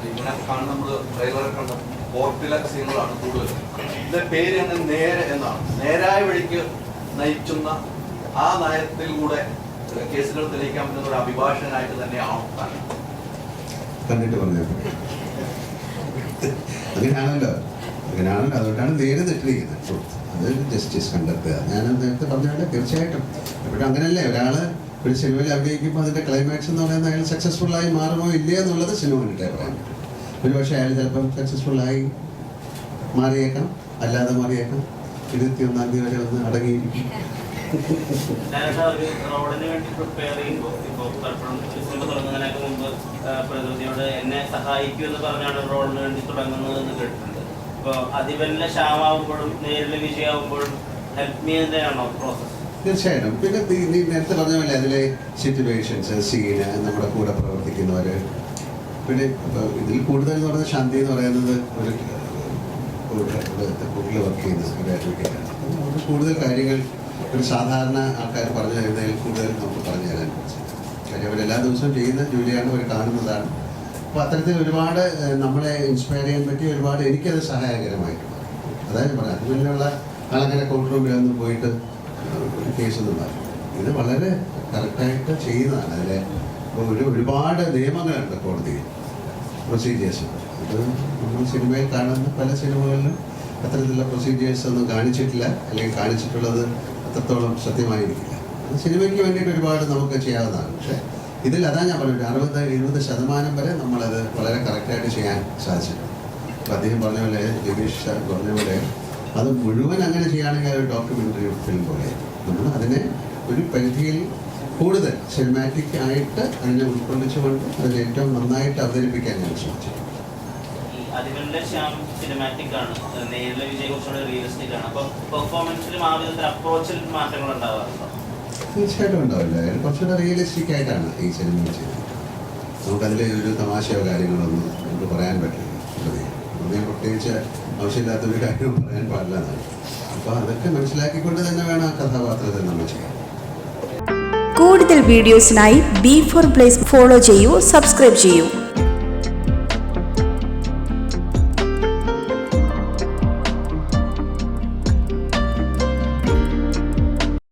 ഇങ്ങനെ കാണുന്ന നമ്മൾ ട്രെയിലറെ കണ്ട കോർട്ടിലെ സീനുകളാണ് കൂടുതലും. ഇതിന്റെ പേര് തന്നെ നേരെ എന്നാണ്. നേരായ വഴിക്ക് നയിക്കുന്ന ആ നയത്തിലൂടെ കേസുകൾ തെളിയിക്കാൻ പറ്റുന്ന ഒരു അഭിഭാഷകനായിട്ട് തന്നെയാണോ കണ്ടിട്ട് പറഞ്ഞത്? അങ്ങനെയാണല്ലോ, അതുകൊണ്ടാണ് നേരെ തെറ്റിരിക്കുന്നത്. അത് ജസ്റ്റിസ് കണ്ടെത്തുക. ഞാൻ നേരത്തെ പറഞ്ഞാൽ തീർച്ചയായിട്ടും എപ്പോഴും അങ്ങനെയല്ലേ, ഒരാൾ ഒരു സിനിമയിൽ അഭിനയിക്കുമ്പോൾ അതിൻ്റെ ക്ലൈമാക്സ് എന്ന് പറയുന്നത് അയാൾ സക്സസ്ഫുള്ളായി മാറുമോ ഇല്ലയോ എന്നുള്ളത് സിനിമ കണ്ടിട്ടേ പറയാൻ പറ്റും. ഒരുപക്ഷെ അയാൾ ചിലപ്പം സക്സസ്ഫുള്ളായി മാറിയേക്കാം, അല്ലാതെ മാറിയേക്കാം. 21-ാം തീയതി വരെ ഒന്ന് അടങ്ങിയിരിക്കും. റോഡിന് വേണ്ടി പ്രിപ്പയർ ചെയ്യുമ്പോൾ ഇപ്പോൾ പലപ്പോഴും സിനിമ തുടങ്ങുന്നതിനൊക്കെ മുമ്പ് പ്രകൃതിയോട് എന്നെ സഹായിക്കുമെന്ന് പറഞ്ഞാണ് റോഡിന് വേണ്ടി തുടങ്ങുന്നതെന്ന് കേട്ടിട്ടുണ്ട്. ഇപ്പോൾ അതിവല്ല ക്ഷാമാവുമ്പോഴും നേരിലെ വിജയമാവുമ്പോഴും ഹെൽപ്പ് മീ തന്നെയാണോ പ്രോസസ്? തീർച്ചയായിട്ടും. പിന്നെ നീ നേരത്തെ പറഞ്ഞ പോലെ അതിലെ സിറ്റുവേഷൻസ്, സീന്, നമ്മുടെ കൂടെ പ്രവർത്തിക്കുന്നവർ, പിന്നെ ഇപ്പോൾ ഇതിൽ കൂടുതൽ എന്ന് പറയുന്നത് ശാന്തി എന്ന് പറയുന്നത് ഒരു കൂട്ടിൽ വർക്ക് ചെയ്യുന്ന ഒരു അഡ്വക്കേറ്റാണ്. അത് കൂടുതൽ കാര്യങ്ങൾ ഒരു സാധാരണ ആൾക്കാർ പറഞ്ഞു തരുന്നതിൽ കൂടുതൽ നമുക്ക് പറഞ്ഞു തരാൻ പറ്റും. കാര്യം അവരെല്ലാ ദിവസവും ചെയ്യുന്ന ജോലിയാണ്, അവർ കാണുന്നതാണ്. അപ്പോൾ അത്തരത്തിൽ ഒരുപാട് നമ്മളെ ഇൻസ്പയർ ചെയ്യാൻ പറ്റി ഒരുപാട് എനിക്കത് സഹായകരമായിട്ടുണ്ട്. അതായത് പറയാം, അതുപോലെയുള്ള ആളങ്ങനെ കോർട്ട് റൂമിലൊന്നും പോയിട്ട് കേസൊന്നും മാറ്റും. ഇത് വളരെ കറക്റ്റായിട്ട് ചെയ്യുന്നതാണ്. അതിലെ ഒരുപാട് നിയമങ്ങളുണ്ട് കോടതിയിൽ, പ്രൊസീജിയേഴ്സ്. അത് നമ്മൾ സിനിമയിൽ കാണുന്ന പല സിനിമകളിലും അത്തരത്തിലുള്ള പ്രൊസീജിയേഴ്സ് ഒന്നും കാണിച്ചിട്ടില്ല, അല്ലെങ്കിൽ കാണിച്ചിട്ടുള്ളത് അത്രത്തോളം സത്യമായിരിക്കില്ല. അത് സിനിമയ്ക്ക് വേണ്ടിയിട്ട് ഒരുപാട് നമുക്ക് ചെയ്യാവുന്നതാണ്. പക്ഷേ ഇതിൽ അതാ ഞാൻ പറഞ്ഞു, 60-70% വരെ നമ്മളത് വളരെ കറക്റ്റായിട്ട് ചെയ്യാൻ സാധിച്ചിട്ടുണ്ട്. അപ്പോൾ അദ്ദേഹം പറഞ്ഞ പോലെ, രതീഷ് സാർ പറഞ്ഞ പോലെ, അത് മുഴുവൻ അങ്ങനെ ചെയ്യുകയാണെങ്കിൽ ഒരു ഡോക്യുമെൻ്ററി ഫിലിം പോലെ നമ്മൾ അതിനെ ഒരു പരിധിയിൽ കൂടുതൽ സിനിമാറ്റിക് ആയിട്ട് അതിനെ ഉൾക്കൊള്ളിച്ചുകൊണ്ട് അതിനെ ഏറ്റവും നന്നായിട്ട് അവതരിപ്പിക്കാൻ ഞാൻ ശ്രമിച്ചു. അതിവല്ല ശ്യാം സിനിമാറ്റിക് ആണ്, നേരിലെ വിജയം കുറച്ചുകൂടെ റിയലിസ്റ്റിക് ആണ്. അപ്പോൾ പെർഫോമൻസിലും ആ വിധത്തിൽ അപ്രോച്ചിൽ മാറ്റങ്ങൾ ഉണ്ടാവാറുണ്ടോ? തീർച്ചയായിട്ടും ഉണ്ടാവില്ല. കുറച്ചുകൂടെ റിയലിസ്റ്റിക് ആയിട്ടാണ് ഈ സിനിമ ചെയ്യുന്നത്. നമുക്കതിൽ ഒരു തമാശയോ കാര്യങ്ങളൊന്നും നമുക്ക് പറയാൻ പറ്റില്ല. അതിന് പ്രത്യേകിച്ച് ആവശ്യമില്ലാത്തൊരു കാര്യവും പറയാൻ പാടില്ല എന്നാണ്. അപ്പോൾ അതൊക്കെ മനസ്സിലാക്കിക്കൊണ്ട് തന്നെ വേണം ആ കഥാപാത്രത്തെ നമ്മൾ ചെയ്യാൻ. കൂടുതൽ വീഡിയോസിനായി B4 Place ഫോളോ ചെയ്യൂ, സബ്സ്ക്രൈബ് ചെയ്യൂ.